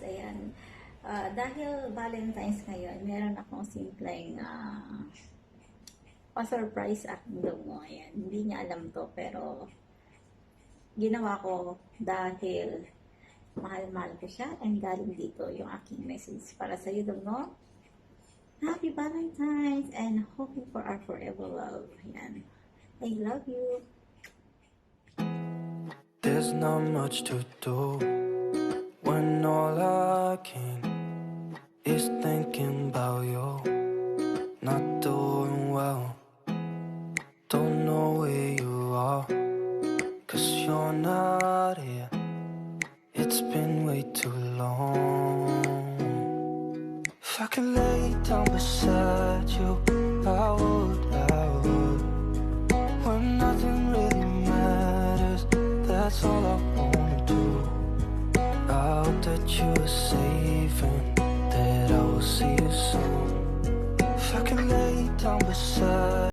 ayan. Dahil Valentine's ngayon, meron akong simpleng pa-surprise aking dungo. Ayan. Hindi niya alam to, pero ginawa ko dahil mahal-mahal ko siya and galing dito yung aking message para sa iyo, dungo. Happy Valentine's and hoping for our forever love. Ayan. I love you. There's not much to do when all I can is thinking about you. Not doing well, don't know where you are, 'cause you're not here. It's been way too long. If I could lay down beside you, I would. When nothing really matters, that's all I wanna do. I hope that you are safe and that I will see you soon. If I can lay down beside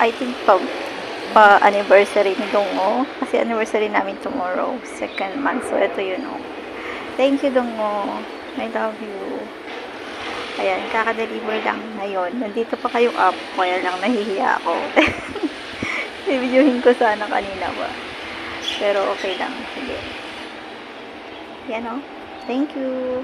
I think anniversary ni Dongo, kasi anniversary namin tomorrow, 2nd month. So ito yun, oh. Thank you, Dongo. I love you. Ayan, kaka-deliver lang ngayon. Nandito pa kayong up, kaya lang nahihiya ako. Videohin ko sana kanina ba, pero okay lang. Sige. Yan, oh. Thank you.